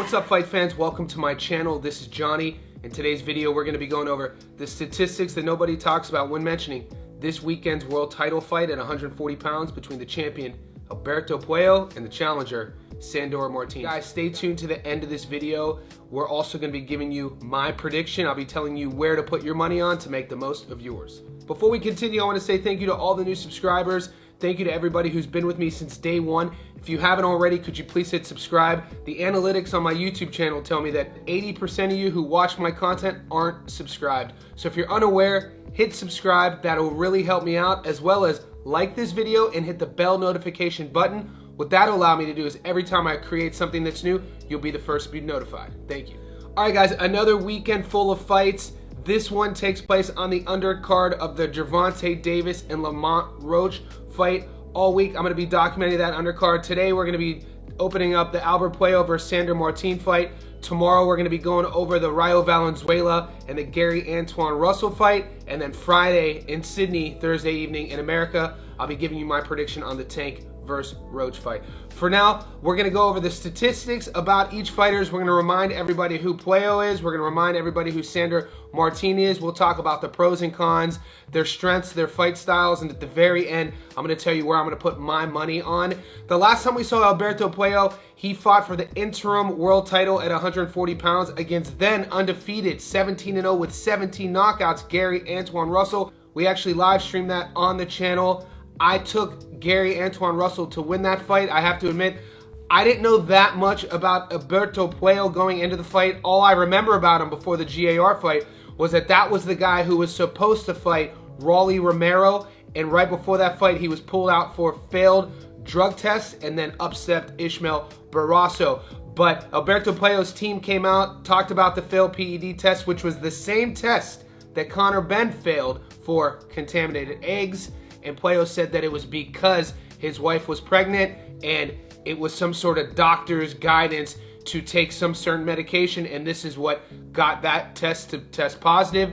What's up, fight fans? Welcome to my channel. This is Johnny. In today's video, we're going to be going over the statistics that nobody talks about when mentioning this weekend's world title fight at 140 pounds between the champion Gervonta Puello and the challenger Sandor Martin. Guys, stay tuned to the end of this video. We're also going to be giving you my prediction. I'll be telling you where to put your money on to make the most of yours. Before we continue, I want to say thank you to all the new subscribers. Thank you to everybody who's been with me since day one. If you haven't already, could you please hit subscribe? The analytics on my YouTube channel tell me that 80% of you who watch my content aren't subscribed. So if you're unaware, hit subscribe. That'll really help me out, as well as like this video and hit the bell notification button. What that'll allow me to do is every time I create something that's new, you'll be the first to be notified. Thank you. All right, guys, another weekend full of fights. This one takes place on the undercard of the Gervonta Davis and Lamont Roach fight. All week, I'm going to be documenting that undercard. Today, we're going to be opening up the Albert Puello versus Sandor Martin fight. Tomorrow, we're going to be going over the Valenzuela and the Gary Antoine Russell fight. And then Friday in Sydney, Thursday evening in America, I'll be giving you my prediction on the Tank versus Roach fight. For now, we're going to go over the statistics about each fighters. We're going to remind everybody who Puello is. We're going to remind everybody who Sandor Martin is. We'll talk about the pros and cons, their strengths, their fight styles, and at the very end, I'm going to tell you where I'm going to put my money on. The last time we saw Gervonta Puello, he fought for the interim world title at 140 pounds against then undefeated 17-0 with 17 knockouts Gary Antoine Russell. We actually live streamed that on the channel. I took Gary Antoine Russell to win that fight. I have to admit, I didn't know that much about Gervonta Puello going into the fight. All I remember about him before the GAR fight was that was the guy who was supposed to fight Rolly Romero, and right before that fight, he was pulled out for failed drug tests and then upset Ishmael Barrasso. But Gervonta Puello's team came out, talked about the failed PED test, which was the same test that Conor Benn failed for contaminated eggs. And Puello said that it was because his wife was pregnant and it was some sort of doctor's guidance to take some certain medication, and this is what got that test to test positive.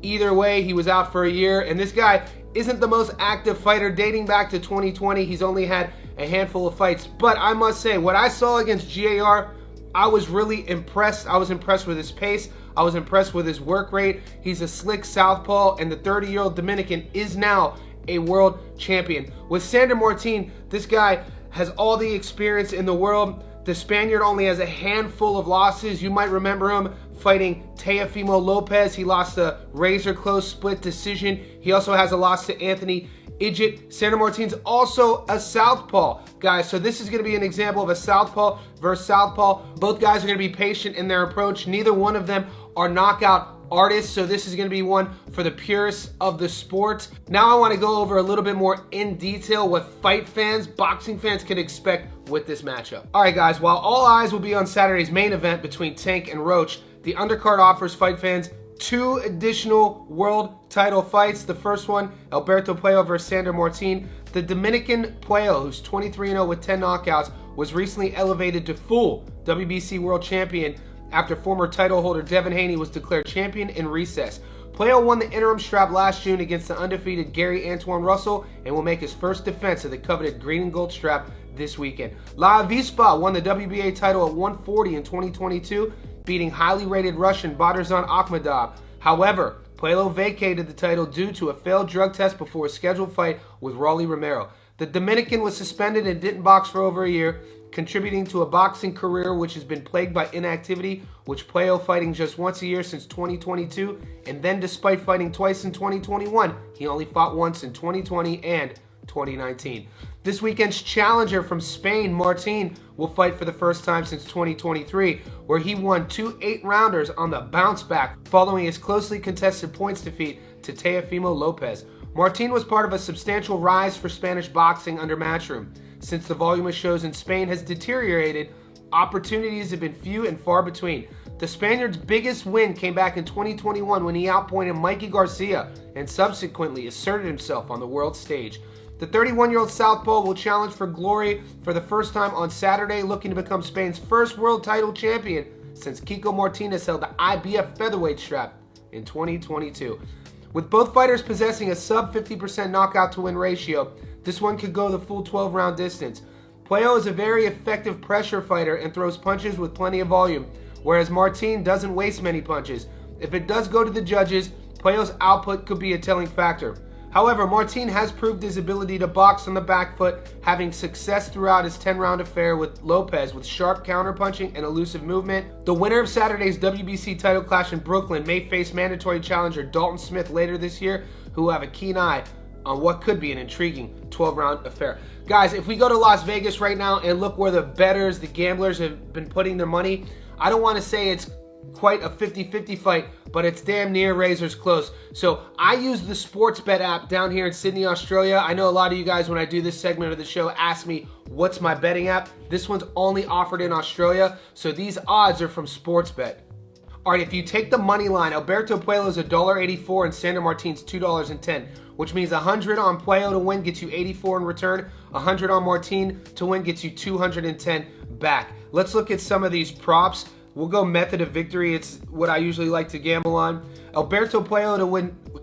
Either way, he was out for a year, and this guy isn't the most active fighter dating back to 2020. He's only had a handful of fights, but I must say, what I saw against GAR, I was really impressed. I was impressed with his pace. I was impressed with his work rate. He's a slick southpaw, and the 30-year-old Dominican is now a world champion. With Sandor Martin, this guy has all the experience in the world. The Spaniard only has a handful of losses. You might remember him fighting Teofimo Lopez. He lost a razor-close split decision. He also has a loss to Anthony Idjit. Sandor Martin's also a southpaw, guys. So this is going to be an example of a southpaw versus southpaw. Both guys are going to be patient in their approach. Neither one of them are knockout artists, so this is going to be one for the purists of the sport. Now I want to go over a little bit more in detail what fight fans, boxing fans can expect with this matchup. All right, guys, while all eyes will be on Saturday's main event between Tank and Roach, the undercard offers fight fans 2 additional world title fights. The first one, Gervonta Puello versus Sandor Martin. The Dominican Puello, who's 23-0 with 10 knockouts, was recently elevated to full WBC world champion after former title holder Devin Haney was declared champion in recess. Puello won the interim strap last June against the undefeated Gary Antoine Russell and will make his first defense of the coveted green and gold strap this weekend. La Avispa won the WBA title at 140 in 2022, beating highly rated Russian Badarzan Akhmadov. However, Puello vacated the title due to a failed drug test before a scheduled fight with Rolly Romero. The Dominican was suspended and didn't box for over a year, contributing to a boxing career which has been plagued by inactivity, with Puello fighting just once a year since 2022, and then despite fighting twice in 2021, he only fought once in 2020 and 2019. This weekend's challenger from Spain, Martin, will fight for the first time since 2023, where he won 2 8-rounders on the bounce back following his closely contested points defeat to Teofimo Lopez. Martin was part of a substantial rise for Spanish boxing under Matchroom. Since the volume of shows in Spain has deteriorated, opportunities have been few and far between. The Spaniard's biggest win came back in 2021 when he outpointed Mikey Garcia and subsequently asserted himself on the world stage. The 31-year-old southpaw will challenge for glory for the first time on Saturday, looking to become Spain's first world title champion since Kiko Martinez held the IBF featherweight strap in 2022. With both fighters possessing a sub 50% knockout to win ratio, this one could go the full 12-round distance. Puello is a very effective pressure fighter and throws punches with plenty of volume, whereas Martin doesn't waste many punches. If it does go to the judges, Puello's output could be a telling factor. However, Martin has proved his ability to box on the back foot, having success throughout his 10-round affair with Lopez with sharp counterpunching and elusive movement. The winner of Saturday's WBC title clash in Brooklyn may face mandatory challenger Dalton Smith later this year, who will have a keen eye on what could be an intriguing 12-round affair. Guys, if we go to Las Vegas right now and look where the bettors, the gamblers have been putting their money, I don't want to say it's quite a 50-50 fight, but it's damn near razor's close. So I use the sports bet app down here in Sydney, Australia. I know a lot of you guys, when I do this segment of the show, ask me, what's my betting app? This one's only offered in Australia, so these odds are from Sportsbet. All right, if you take the money line, Alberto Puello is $1.84 and Sandor Martin's $2.10, which means 100 on Puello to win gets you 84 in return. 100 on Martin to win gets you 210 back. Let's look at some of these props. We'll go method of victory. It's what I usually like to gamble on. Alberto Puello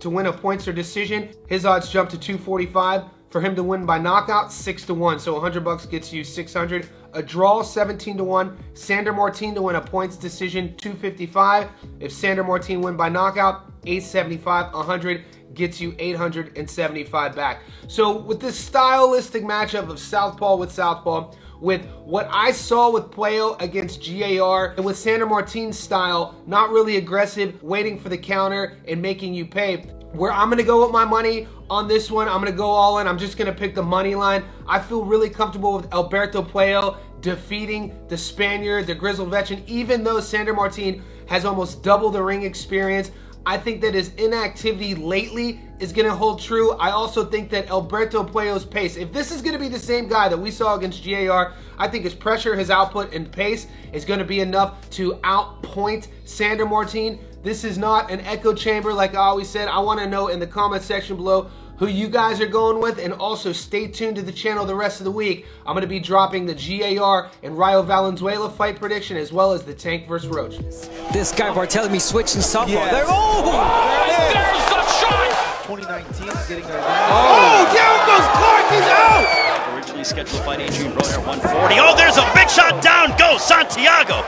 to win a points or decision. His odds jump to 245. For him to win by knockout, 6-1. So $100 gets you 600. A draw, 17-1. Sandor Martin to win a points decision, 255. If Sandor Martin win by knockout, 875. 100 gets you 875 back. So with this stylistic matchup of southpaw with southpaw, with what I saw with Puello against GAR, and with Sandor Martin's style, not really aggressive, waiting for the counter and making you pay, where I'm gonna go with my money on this one, I'm gonna go all in. I'm just gonna pick the money line. I feel really comfortable with Alberto Puello defeating the Spaniard, the grizzled veteran, even though Sandor Martin has almost double the ring experience. I think that his inactivity lately is going to hold true. I also think that Alberto Puello's pace, if this is going to be the same guy that we saw against GAR, I think his pressure, his output, and pace is going to be enough to outpoint Sandor Martin. This is not an echo chamber like I always said. I want to know in the comment section below who you guys are going with, and also stay tuned to the channel the rest of the week. I'm going to be dropping the GAR and Valenzuela fight prediction, as well as the Tank vs. Roach. This guy Barthélemy switching softball. Yeah. There, There's the shot! 2019 is getting their Down goes Clark, he's out! Originally scheduled to fight Adrian Broner at 140. Oh, there's a big shot, down goes Santiago!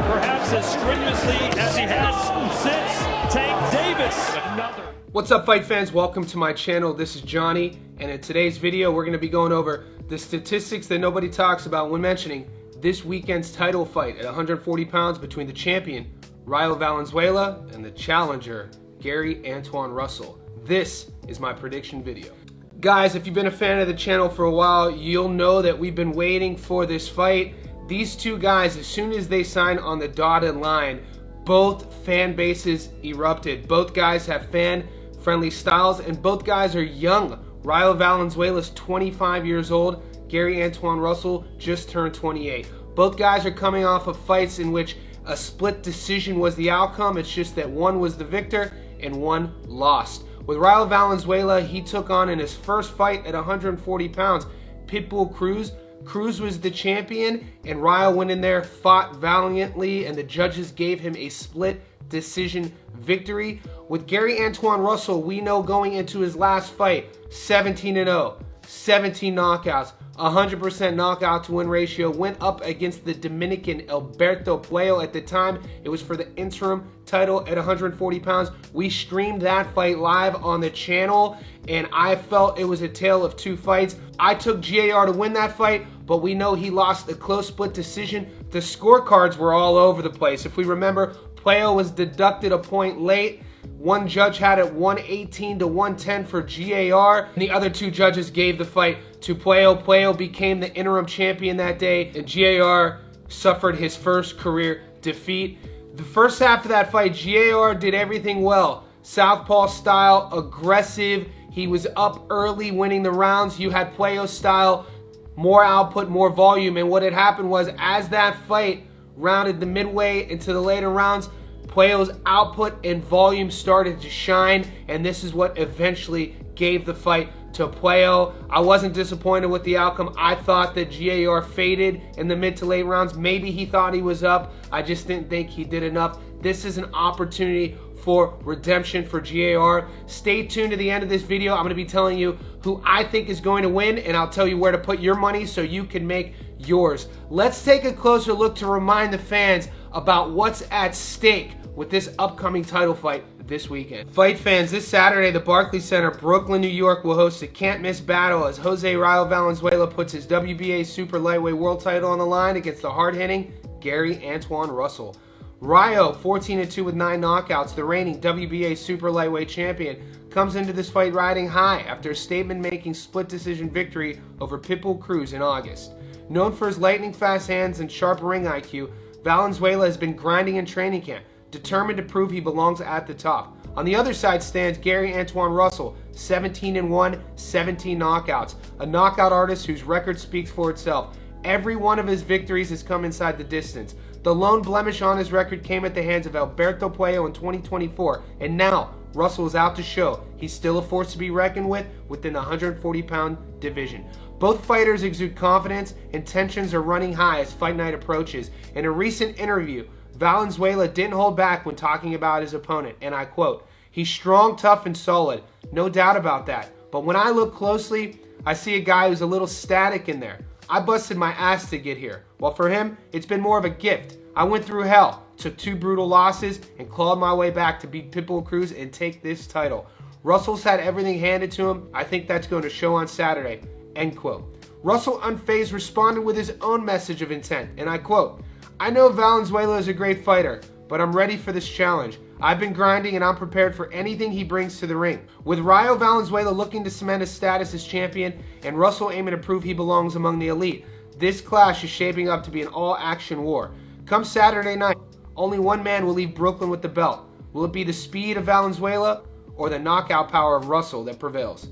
Perhaps as strenuously as he has since Tank Davis. Another. What's up, fight fans? Welcome to my channel. This is Johnny, and in today's video we're going to be going over the statistics that nobody talks about when mentioning this weekend's title fight at 140 pounds between the champion Valenzuela and the challenger Gary Antoine Russell. This is my prediction video. Guys, if you've been a fan of the channel for a while, you'll know that we've been waiting for this fight. These two guys, as soon as they sign on the dotted line, both fan bases erupted. Both guys have fan-friendly styles, and both guys are young. Valenzuela's 25 years old. Gary Antoine Russell just turned 28. Both guys are coming off of fights in which a split decision was the outcome. It's just that one was the victor and one lost. With Valenzuela, he took on in his first fight at 140 pounds Pitbull Cruz. Cruz was the champion, and Ryle went in there, fought valiantly, and the judges gave him a split decision victory. With Gary Antoine Russell, we know going into his last fight, 17-0, 17 knockouts, 100% knockout to win ratio, went up against the Dominican Alberto Puello. At the time, it was for the interim title at 140 pounds. We streamed that fight live on the channel, and I felt it was a tale of two fights. I took GAR to win that fight, but we know he lost a close split decision. The scorecards were all over the place. If we remember, Puello was deducted a point late. One judge had it 118 to 110 for GAR, and the other two judges gave the fight to Puello. Puello became the interim champion that day, and GAR suffered his first career defeat. The first half of that fight, GAR did everything well. Southpaw style, aggressive. He was up early winning the rounds. You had Puello style, more output, more volume, and what had happened was, as that fight rounded the midway into the later rounds, Puello's output and volume started to shine, and this is what eventually gave the fight to Puello. I wasn't disappointed with the outcome. I thought that GAR faded in the mid to late rounds. Maybe he thought he was up. I just didn't think he did enough. This is an opportunity for redemption for GAR. Stay tuned to the end of this video. I'm going to be telling you who I think is going to win, and I'll tell you where to put your money so you can make yours. Let's take a closer look to remind the fans about what's at stake with this upcoming title fight this weekend. Fight fans, this Saturday, the Barclays Center, Brooklyn, New York, will host a can't-miss battle as Jose Rayo Valenzuela puts his WBA super lightweight world title on the line against the hard-hitting Gary Antoine Russell. Rayo, 14-2 with 9 knockouts, the reigning WBA super lightweight champion, comes into this fight riding high after a statement-making split-decision victory over Pitbull Cruz in August. Known for his lightning-fast hands and sharp ring IQ, Valenzuela has been grinding in training camp, determined to prove he belongs at the top. On the other side stands Gary Antoine Russell, 17-1, 17 knockouts, a knockout artist whose record speaks for itself. Every one of his victories has come inside the distance. The lone blemish on his record came at the hands of Alberto Puello in 2024, and now Russell is out to show he's still a force to be reckoned with within the 140-pound division. Both fighters exude confidence, and tensions are running high as fight night approaches. In a recent interview, Valenzuela didn't hold back when talking about his opponent, and I quote, "He's strong, tough, and solid. No doubt about that. But when I look closely, I see a guy who's a little static in there. I busted my ass to get here. Well, for him, it's been more of a gift. I went through hell, took 2 brutal losses, and clawed my way back to beat Pitbull Cruz and take this title. Russell's had everything handed to him. I think that's going to show on Saturday." End quote. Russell, unfazed, responded with his own message of intent, and I quote, "I know Valenzuela is a great fighter, but I'm ready for this challenge. I've been grinding and I'm prepared for anything he brings to the ring." With Rayo Valenzuela looking to cement his status as champion and Russell aiming to prove he belongs among the elite, this clash is shaping up to be an all-action war. Come Saturday night, only one man will leave Brooklyn with the belt. Will it be the speed of Valenzuela or the knockout power of Russell that prevails?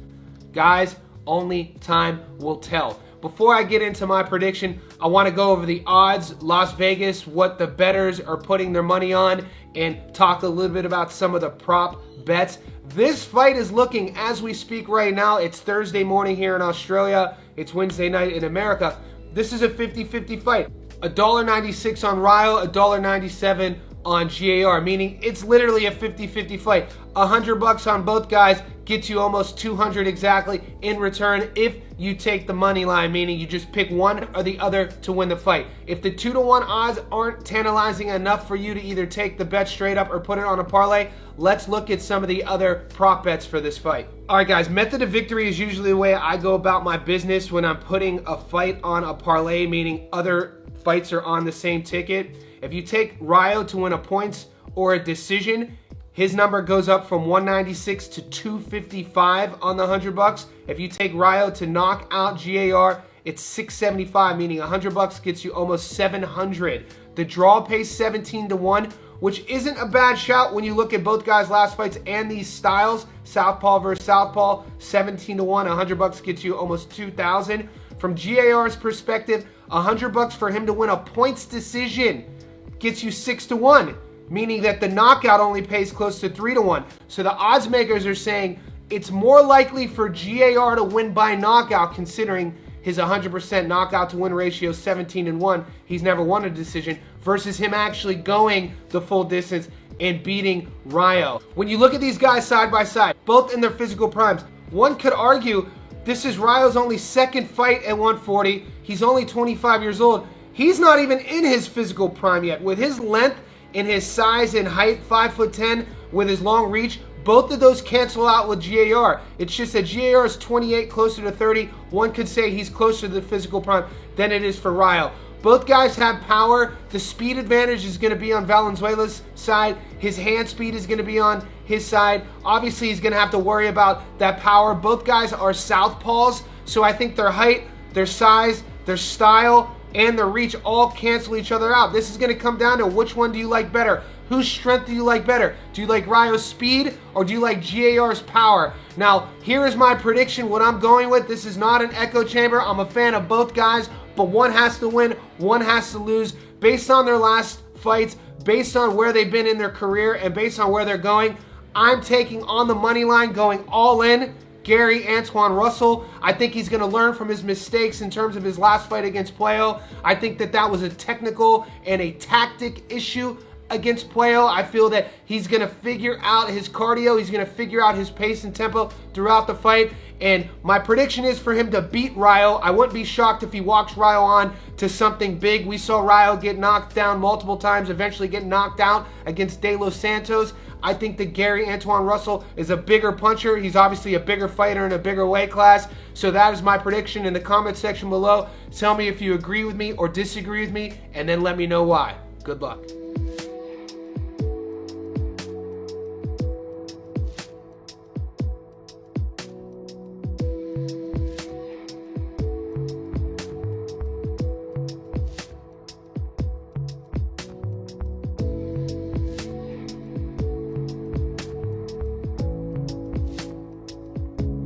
Guys, only time will tell. Before I get into my prediction, I want to go over the odds, Las Vegas, what the bettors are putting their money on, and talk a little bit about some of the prop bets. This fight is looking, as we speak right now, it's Thursday morning here in Australia, it's Wednesday night in America. This is a 50-50 fight. $1.96 on Rayo, $1.97 on GAR, meaning it's literally a 50-50 fight. $100 on both guys gets you almost 200 exactly in return if you take the money line, meaning you just pick one or the other to win the fight. If the 2-to-1 odds aren't tantalizing enough for you to either take the bet straight up or put it on a parlay, let's look at some of the other prop bets for this fight. All right, guys, method of victory is usually the way I go about my business when I'm putting a fight on a parlay, meaning other fights are on the same ticket. If you take Rayo to win a points or a decision, his number goes up from 196 to 255 on the $100. If you take Rayo to knock out GAR, it's 675, meaning $100 gets you almost 700. The draw pays 17-1, which isn't a bad shout when you look at both guys' last fights and these styles. Southpaw versus Southpaw, 17-1, $100 gets you almost 2,000. From GAR's perspective, $100 for him to win a points decision gets you 6-1, meaning that the knockout only pays close to 3-1. So the odds makers are saying it's more likely for GAR to win by knockout, considering his 100% knockout to win ratio 17-1. He's never won a decision, versus him actually going the full distance and beating Rayo. When you look at these guys side by side, both in their physical primes, one could argue this is Rayo's only second fight at 140. He's only 25 years old. He's not even in his physical prime yet. With his length and his size and height, 5'10", with his long reach, both of those cancel out with GAR. It's just that GAR is 28, closer to 30. One could say he's closer to the physical prime than it is for Rayo. Both guys have power. The speed advantage is going to be on Valenzuela's side. His hand speed is going to be on his side. Obviously, he's going to have to worry about that power. Both guys are southpaws, so I think their height, their size, their style, and their reach all cancel each other out. This is going to come down to which one do you like better? Whose strength do you like better? Do you like Rayo's speed or do you like GAR's power? Now, here is my prediction, what I'm going with. This is not an echo chamber. I'm a fan of both guys, but one has to win, one has to lose. Based on their last fights, based on where they've been in their career, and based on where they're going, I'm taking on the money line, going all in, Gary Antoine Russell. I think he's going to learn from his mistakes in terms of his last fight against Puello. I think that that was a technical and a tactic issue. against Puello. I feel that he's going to figure out his cardio. He's going to figure out his pace and tempo throughout the fight. And my prediction is for him to beat Rayo. I wouldn't be shocked if he walks Rayo on to something big. We saw Rayo get knocked down multiple times, eventually get knocked out against De Los Santos. I think that Gary Antoine Russell is a bigger puncher. He's obviously a bigger fighter in a bigger weight class. So that is my prediction. In the comment section below, tell me if you agree with me or disagree with me, and then let me know why. Good luck.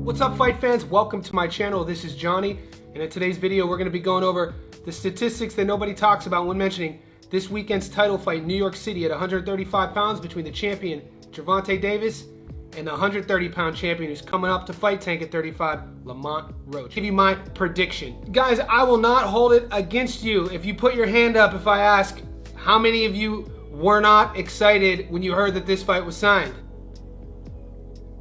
What's up, fight fans? Welcome to my channel. This is Johnny, and in today's video we're going to be going over the statistics that nobody talks about when mentioning this weekend's title fight in New York City at 135 pounds between the champion Gervonta Davis and the 130-pound champion who's coming up to fight Tank at 35, Lamont Roach. Give you my prediction. Guys, I will not hold it against you if you put your hand up if I ask how many of you were not excited when you heard that this fight was signed.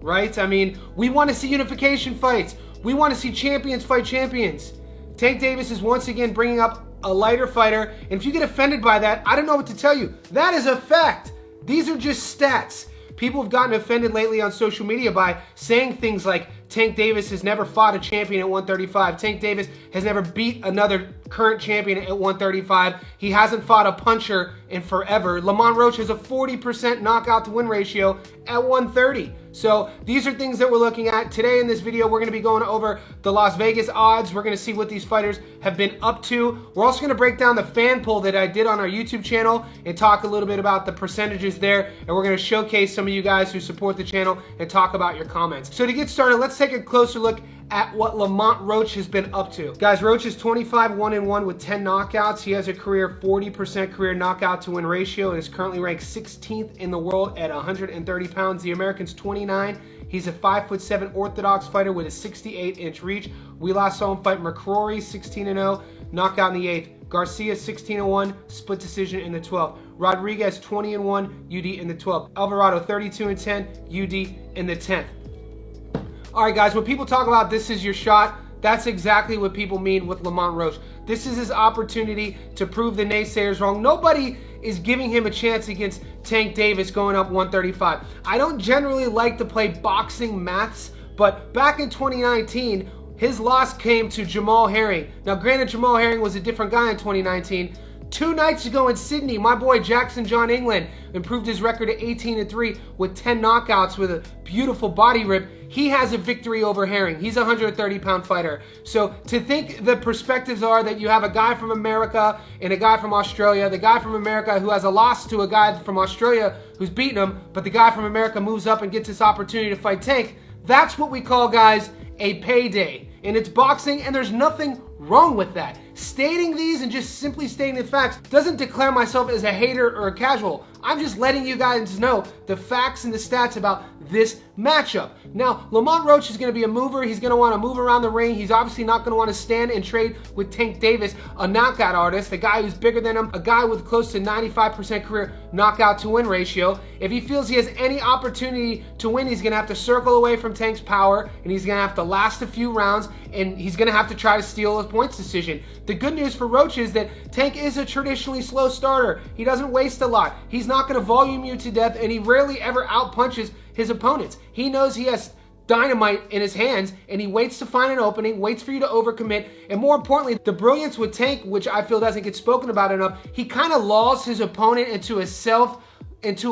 Right? I mean, we want to see unification fights. We want to see champions fight champions. Tank Davis is once again bringing up a lighter fighter, and if you get offended by that, I don't know what to tell you. That is a fact. These are just stats. People have gotten offended lately on social media by saying things like Tank Davis has never fought a champion at 135. Tank Davis has never beat another current champion at 135. He hasn't fought a puncher in forever. Lamont Roach has a 40% knockout to win ratio at 130. So these are things that we're looking at. Today in this video, we're going to be going over the Las Vegas odds. We're going to see what these fighters have been up to. We're also going to break down the fan poll that I did on our YouTube channel and talk a little bit about the percentages there. And we're going to showcase some of you guys who support the channel and talk about your comments. So to get started, let's take a closer look at what Lamont Roach has been up to. Guys, Roach is 25-1-1 with 10 knockouts. He has a career 40% career knockout to win ratio and is currently ranked 16th in the world at 130 pounds. The American's 29. He's a 5'7" orthodox fighter with a 68-inch reach. We last saw him fight McCrory, 16-0, knockout in the 8th. Garcia, 16-1, split decision in the 12th. Rodriguez, 20-1, UD in the 12th. Alvarado, 32-10, UD in the 10th. All right, guys, when people talk about this is your shot, that's exactly what people mean with Lamont Roach. This is his opportunity to prove the naysayers wrong. Nobody is giving him a chance against Tank Davis going up 135. I don't generally like to play boxing maths, but back in 2019, his loss came to Jamal Herring. Now, granted, Jamal Herring was a different guy in 2019. 2 nights ago in Sydney, my boy Jackson John England improved his record to 18-3 with 10 knockouts with a beautiful body rip. He has a victory over Herring. He's a 130-pound fighter. So to think the perspectives are that you have a guy from America and a guy from Australia, the guy from America who has a loss to a guy from Australia who's beaten him, but the guy from America moves up and gets this opportunity to fight Tank, that's what we call, guys, a payday. And it's boxing, and there's nothing wrong with that. Stating these and just simply stating the facts doesn't declare myself as a hater or a casual. I'm just letting you guys know the facts and the stats about this matchup. Now, Lamont Roach is going to be a mover. He's going to want to move around the ring. He's obviously not going to want to stand and trade with Tank Davis, a knockout artist, a guy who's bigger than him, a guy with close to 95% career knockout to win ratio. If he feels he has any opportunity to win, he's going to have to circle away from Tank's power, and he's going to have to last a few rounds, and he's going to have to try to steal a points decision. The good news for Roach is that Tank is a traditionally slow starter. He doesn't waste a lot. He's not going to volume you to death, and he rarely ever outpunches his opponents. He knows he has dynamite in his hands, and he waits to find an opening, waits for you to overcommit, and more importantly, the brilliance with Tank, which I feel doesn't get spoken about enough, he kind of lulls his opponent into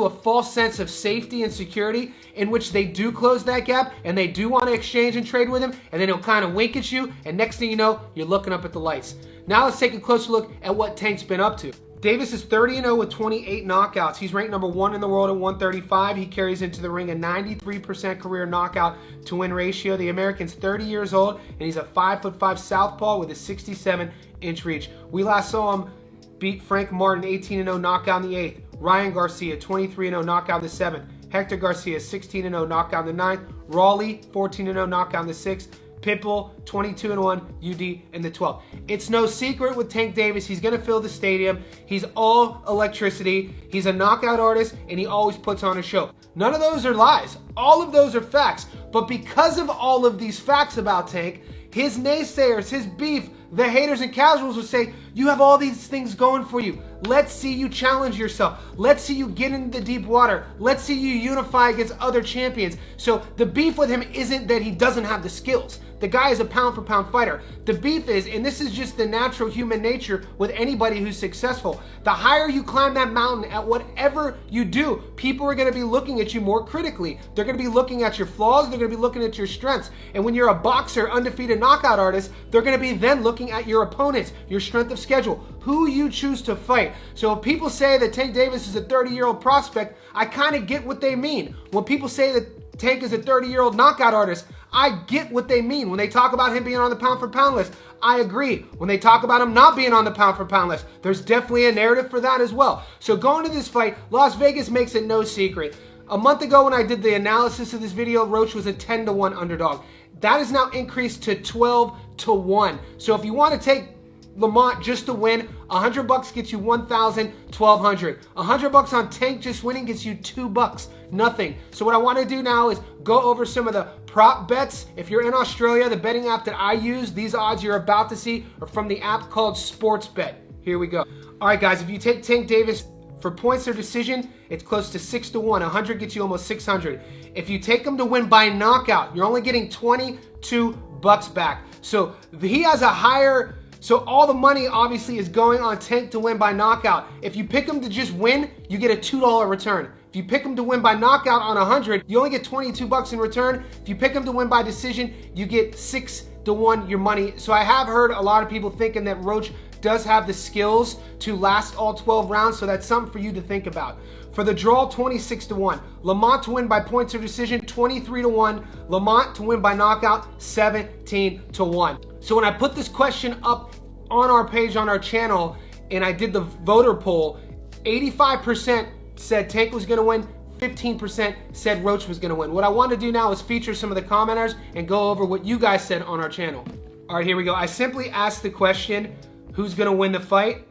a false sense of safety and security in which they do close that gap and they do want to exchange and trade with him, and then he'll kind of wink at you, and next thing you know, you're looking up at the lights. Now let's take a closer look at what Tank's been up to. Davis is 30-0 with 28 knockouts. He's ranked number 1 in the world at 135. He carries into the ring a 93% career knockout to win ratio. The American's 30 years old, and he's a 5'5" southpaw with a 67-inch reach. We last saw him beat Frank Martin 18-0 knockout in the 8th. Ryan Garcia 23-0 knockout in the 7th. Hector Garcia 16-0 knockout in the 9th. Raleigh 14-0 knockout in the 6th. Pitbull, 22-1, UD, and the 12. It's no secret with Tank Davis, he's going to fill the stadium. He's all electricity. He's a knockout artist, and he always puts on a show. None of those are lies. All of those are facts. But because of all of these facts about Tank, his naysayers, his beef, the haters and casuals would say, you have all these things going for you. Let's see you challenge yourself. Let's see you get into the deep water. Let's see you unify against other champions. So the beef with him isn't that he doesn't have the skills. The guy is a pound for pound fighter. The beef is, and this is just the natural human nature with anybody who's successful, the higher you climb that mountain at whatever you do, people are going to be looking at you more critically. They're going to be looking at your flaws. They're going to be looking at your strengths. And when you're a boxer, undefeated knockout artist, they're going to be then looking at your opponents, your strength of schedule, who you choose to fight. So if people say that Tank Davis is a 30-year-old prospect, I kind of get what they mean. When people say that Tank is a 30-year-old knockout artist, I get what they mean. When they talk about him being on the pound for pound list, I agree. When they talk about him not being on the pound for pound list, there's definitely a narrative for that as well. So going to this fight, Las Vegas makes it no secret. A month ago when I did the analysis of this video, Roach was a 10-1 underdog. That is now increased to 12-1. So if you want to take Lamont just to win, $100 gets you $1,000, $1,200. $100 on Tank just winning gets you $2, nothing. So what I want to do now is go over some of the prop bets. If you're in Australia, the betting app that I use, these odds you're about to see are from the app called Sportsbet. Here we go. All right, guys, if you take Tank Davis for points or decision, it's close to 6-1. 100 gets you almost 600. If you take him to win by knockout, you're only getting $22 back. So he has a higher. So all the money obviously is going on Tank to win by knockout. If you pick him to just win, you get a $2 return. If you pick him to win by knockout on 100, you only get $22 in return. If you pick him to win by decision, you get 6-1 your money. So I have heard a lot of people thinking that Roach does have the skills to last all 12 rounds, so that's something for you to think about. For the draw, 26-1. Lamont to win by points or decision, 23-1. Lamont to win by knockout, 17-1. So when I put this question up on our page, on our channel, and I did the voter poll, 85% said Tank was going to win, 15% said Roach was going to win. What I want to do now is feature some of the commenters and go over what you guys said on our channel. All right, here we go. I simply asked the question, who's going to win the fight?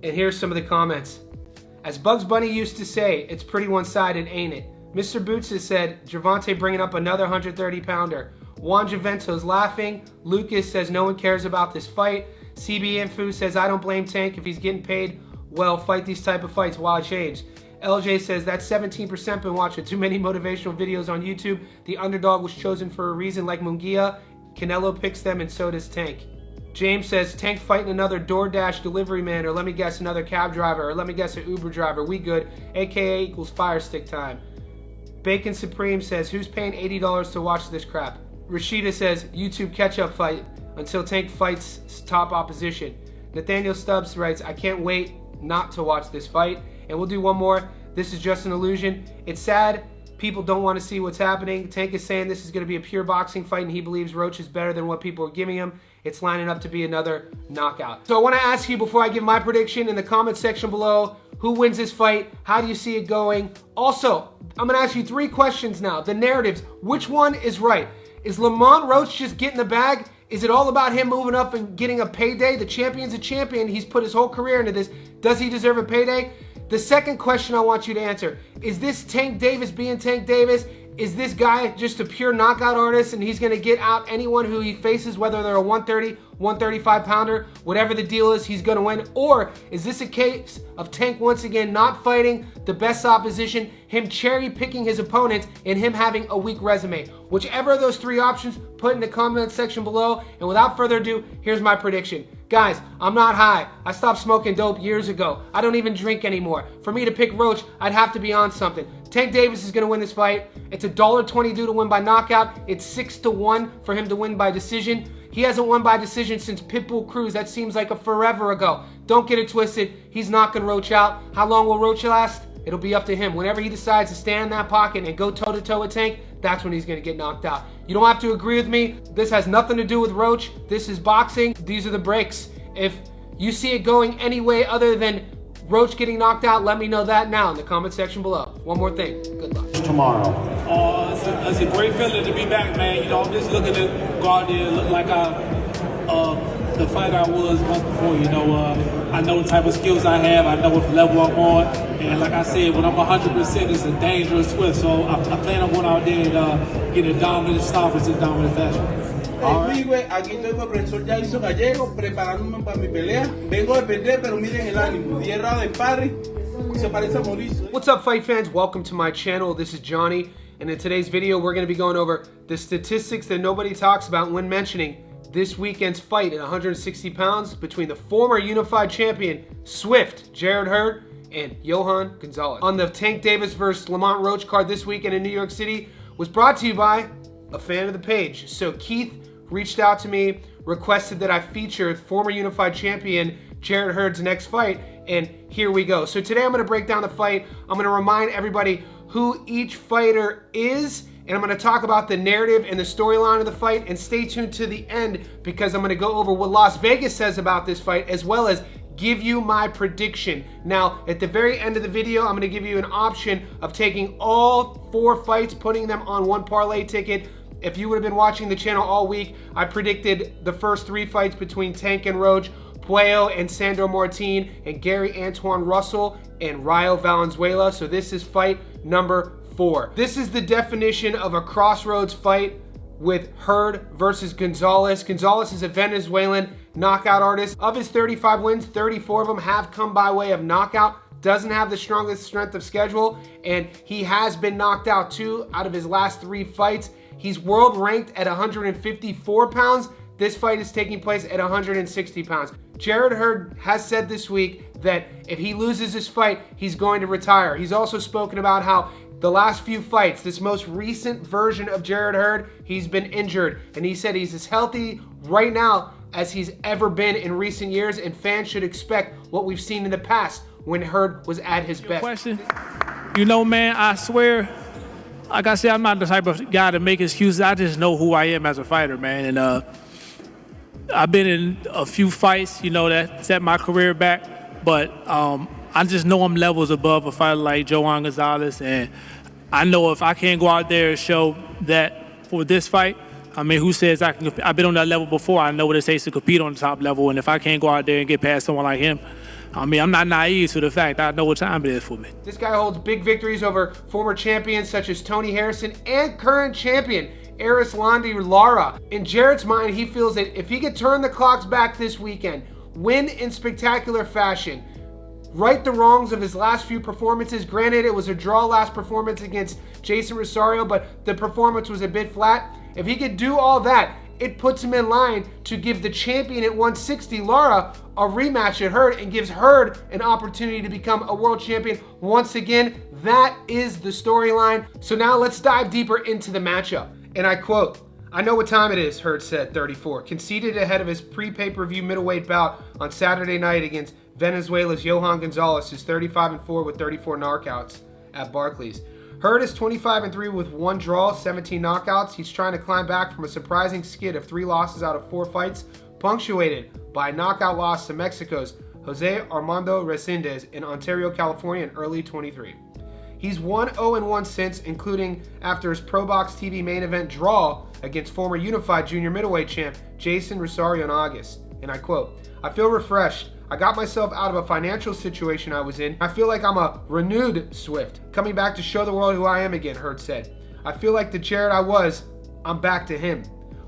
And here's some of the comments. As Bugs Bunny used to say, it's pretty one-sided, ain't it? Mr. Boots has said, Gervonta bringing up another 130-pounder. Juan Juvento's laughing. Lucas says no one cares about this fight. CB Infu says I don't blame Tank if he's getting paid well. Fight these type of fights. Why change? LJ says that's 17% been watching too many motivational videos on YouTube. The underdog was chosen for a reason like Munguia. Canelo picks them and so does Tank. James says Tank fighting another DoorDash delivery man, or let me guess another cab driver, or let me guess an Uber driver. We good. AKA equals fire stick time. Bacon Supreme says who's paying $80 to watch this crap? Rashida says, YouTube catch-up fight until Tank fights top opposition. Nathaniel Stubbs writes, I can't wait not to watch this fight. And we'll do one more. This is just an illusion. It's sad. People don't want to see what's happening. Tank is saying this is going to be a pure boxing fight, and he believes Roach is better than what people are giving him. It's lining up to be another knockout. So I want to ask you before I give my prediction in the comment section below, who wins this fight? How do you see it going? Also, I'm going to ask you 3 questions now. The narratives. Which one is right? Is Lamont Roach just getting the bag? Is it all about him moving up and getting a payday? The champion's a champion. He's put his whole career into this. Does he deserve a payday? The second question I want you to answer, is this Tank Davis being Tank Davis? Is this guy just a pure knockout artist and he's going to get out anyone who he faces, whether they're a 130, 135 pounder, whatever the deal is, he's going to win? Or is this a case of Tank once again not fighting the best opposition, him cherry picking his opponents, and him having a weak resume? Whichever of those 3 options, put in the comment section below. And without further ado, here's my prediction. Guys, I'm not high. I stopped smoking dope years ago. I don't even drink anymore. For me to pick Roach, I'd have to be on something. Tank Davis is going to win this fight. It's $1.22 to win by knockout. It's 6-1 for him to win by decision. He hasn't won by decision since Pitbull Cruz. That seems like a forever ago. Don't get it twisted. He's knocking Roach out. How long will Roach last? It'll be up to him. Whenever he decides to stand in that pocket and go toe-to-toe with Tank, that's when he's going to get knocked out. You don't have to agree with me. This has nothing to do with Roach. This is boxing. These are the breaks. If you see it going any way other than Roach getting knocked out, let me know that now in the comment section below. One more thing. Good luck. Tomorrow. It's a great feeling to be back, man. You know, I'm just looking to go out there and look like the fighter I was once before. You know, I know the type of skills I have. I know what level I'm on. And like I said, when I'm 100%, it's a dangerous Swift. So I plan on going out there and get a dominant stoppage in dominant fashion. Aquí estoy con el profesor Jason Gallego preparándome para mi pelea. Vengo de perder, pero miren el ánimo. 10 rounds de sparring y se parece a Mauricio. What's up, fight fans? Welcome to my channel. This is Johnny, and in today's video, we're going to be going over the statistics that nobody talks about when mentioning this weekend's fight at 160 pounds between the former unified champion Swift, Hurd, and Johan Gonzalez. On the Tank Davis vs. Lamont Roach card this weekend in New York City was brought to you by a fan of the page. So Keith reached out to me, requested that I feature former unified champion Hurd's next fight, and here we go. So today I'm going to break down the fight. I'm going to remind everybody who each fighter is, and I'm going to talk about the narrative and the storyline of the fight, and stay tuned to the end because I'm going to go over what Las Vegas says about this fight as well as give you my prediction. Now, at the very end of the video, I'm going to give you an option of taking all 4 fights, putting them on one parlay ticket. If you would have been watching the channel all week, I predicted the first 3 fights between Tank and Roach, Puello and Sandro Martin, and Gary Antoine Russell and Rayo Valenzuela. So this is fight number 4. This is the definition of a crossroads fight with Hurd versus Gonzalez. Gonzalez is a Venezuelan knockout artist. Of his 35 wins, 34 of them have come by way of knockout. Doesn't have the strongest strength of schedule, and he has been knocked out 2 out of his last 3 fights. He's world ranked at 154 pounds. This fight is taking place at 160 pounds. Hurd has said this week that if he loses this fight, he's going to retire. He's also spoken about how the last few fights, this most recent version of Hurd, he's been injured. And he said he's as healthy right now as he's ever been in recent years, and fans should expect what we've seen in the past when Hurd was at his best. Question? You know, man, I swear, like I said, I'm not the type of guy to make excuses. I just know who I am as a fighter, man. And I've been in a few fights, you know, that set my career back. But I just know I'm levels above a fighter like Johan Gonzalez. And I know if I can't go out there and show that for this fight, I mean, who says I can? I've been on that level before. I know what it takes to compete on the top level. And if I can't go out there and get past someone like him, I mean, I'm not naive to the fact I know what time it is for me. This guy holds big victories over former champions such as Tony Harrison and current champion Erislandy Lara. In Jarrett's mind, he feels that if he could turn the clocks back this weekend, win in spectacular fashion, right the wrongs of his last few performances. Granted, it was a draw last performance against Jason Rosario, but the performance was a bit flat. If he could do all that, it puts him in line to give the champion at 160, Lara, a rematch at Hurd, and gives Hurd an opportunity to become a world champion once again. That is the storyline. So now let's dive deeper into the matchup. And I quote, "I know what time it is," Hurd said, 34. Conceded ahead of his pre-pay-per-view middleweight bout on Saturday night against Venezuela's Johan Gonzalez, who's 35-4 with 34 knockouts at Barclays. Hurd is 25-3 with 1 draw, 17 knockouts. He's trying to climb back from a surprising skid of 3 losses out of 4 fights, punctuated by a knockout loss to Mexico's Jose Armando Resendez in Ontario, California in early 23. He's 1-0-1 since, including after his Pro Box TV main event draw against former unified junior middleweight champ Jason Rosario in August. And I quote, "I feel refreshed. I got myself out of a financial situation I was in. I feel like I'm a renewed Swift, coming back to show the world who I am again," Hurd said. "I feel like the Jared I was, I'm back to him."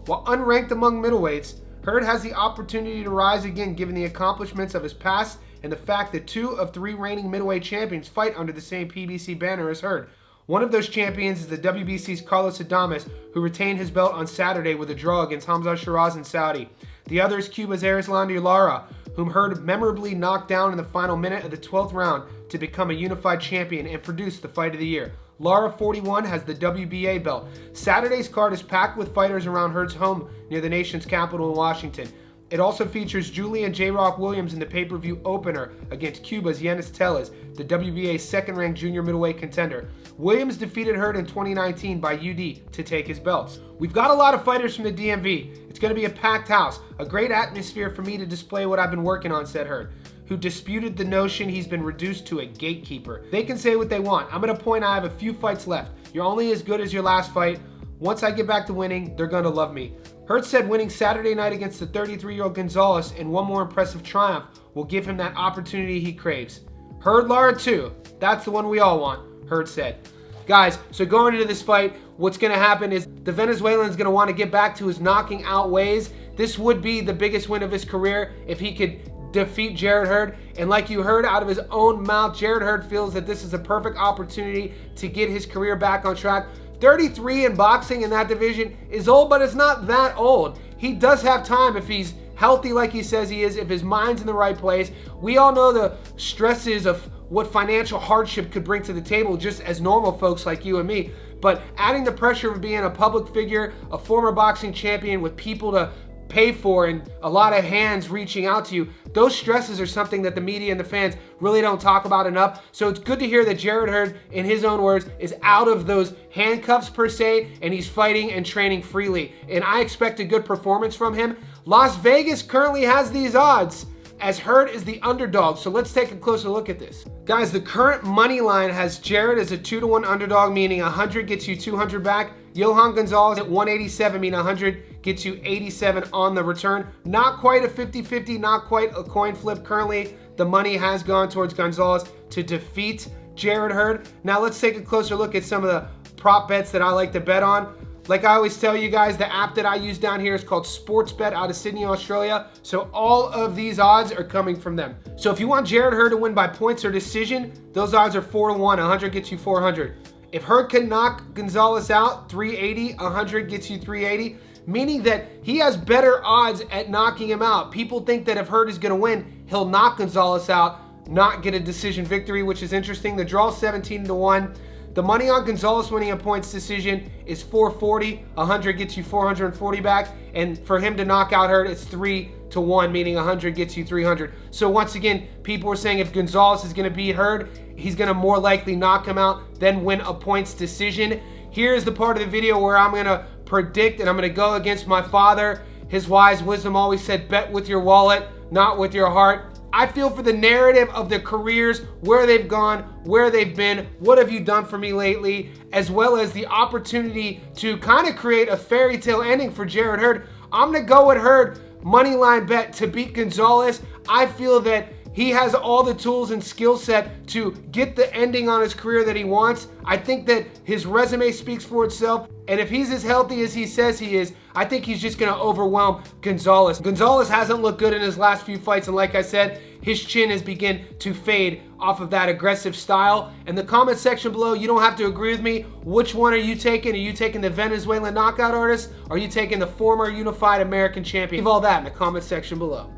While unranked among middleweights, Hurd has the opportunity to rise again given the accomplishments of his past and the fact that 2 of 3 reigning middleweight champions fight under the same PBC banner as Hurd. One of those champions is the WBC's Carlos Adames, who retained his belt on Saturday with a draw against Hamza Shiraz in Saudi. The other is Cuba's Erislandy Lara, whom Hurd memorably knocked down in the final minute of the 12th round to become a unified champion and produce the fight of the year. Lara, 41, has the WBA belt. Saturday's card is packed with fighters around Hurd's home near the nation's capital in Washington. It also features Julian J-Rock Williams in the pay-per-view opener against Cuba's Yenis Tellez, the WBA's second-ranked junior middleweight contender. Williams defeated Hurd in 2019 by UD to take his belts. We've got a lot of fighters from the DMV. It's going to be a packed house, a great atmosphere for me to display what I've been working on, said Hurd. who disputed the notion he's been reduced to a gatekeeper. They can say what they want. I'm at a point I have a few fights left. You're only as good as your last fight. Once I get back to winning, they're gonna love me. Hurd said winning Saturday night against the 33-year-old Gonzalez and one more impressive triumph will give him that opportunity he craves. Hurd Lara 2, that's the one we all want, Hurd said. Guys, so going into this fight, what's gonna happen is the Venezuelan's gonna wanna get back to his knocking out ways. This would be the biggest win of his career if he could defeat Jarrett Hurd. And like you heard out of his own mouth, Jarrett Hurd feels that this is a perfect opportunity to get his career back on track. 33 in boxing in that division is old, but it's not that old. He does have time if he's healthy like he says he is, if his mind's in the right place. We all know the stresses of what financial hardship could bring to the table just as normal folks like you and me. But adding the pressure of being a public figure, a former boxing champion with people to pay for and a lot of hands reaching out to you, those stresses are something that the media and the fans really don't talk about enough. So it's good to hear that Jarrett Hurd, in his own words, is out of those handcuffs per se, and he's fighting and training freely. And I expect a good performance from him. Las Vegas currently has these odds as Hurd is the underdog. So let's take a closer look at this. Guys, the current money line has Jarrett as a 2-1 underdog, meaning 100 gets you 200 back. Johan Gonzalez at 187, meaning 100 gets you 87 on the return. Not quite a 50-50, not quite a coin flip. Currently, the money has gone towards Gonzalez to defeat Jarrett Hurd. Now let's take a closer look at some of the prop bets that I like to bet on. Like I always tell you guys, the app that I use down here is called Sportsbet out of Sydney, Australia. So all of these odds are coming from them. So if you want Jarrett Hurd to win by points or decision, those odds are 4-1. 100 gets you 400. If Hurd can knock Gonzalez out, 380. 100 gets you 380. Meaning that he has better odds at knocking him out. People think that if Hurd is going to win, he'll knock Gonzalez out, not get a decision victory, which is interesting. The draw 17-1. The money on Gonzalez winning a points decision is 440. 100 gets you 440 back. And for him to knock out Hurd, it's 3-1, meaning 100 gets you 300. So once again, people are saying if Gonzalez is going to beat Hurd, he's going to more likely knock him out than win a points decision. Here's the part of the video where I'm going to predict and I'm going to go against my father. His wise wisdom always said, bet with your wallet, not with your heart. I feel for the narrative of their careers, where they've gone, where they've been, what have you done for me lately, as well as the opportunity to kind of create a fairy tale ending for Jarrett Hurd. I'm going to go with Hurd, money line bet to beat Gonzalez. I feel that he has all the tools and skill set to get the ending on his career that he wants. I think that his resume speaks for itself. And if he's as healthy as he says he is, I think he's just going to overwhelm Gonzalez. Gonzalez hasn't looked good in his last few fights. And like I said, his chin has begun to fade off of that aggressive style. In the comment section below, you don't have to agree with me. Which one are you taking? Are you taking the Venezuelan knockout artist? Or are you taking the former unified American champion? Leave all that in the comment section below.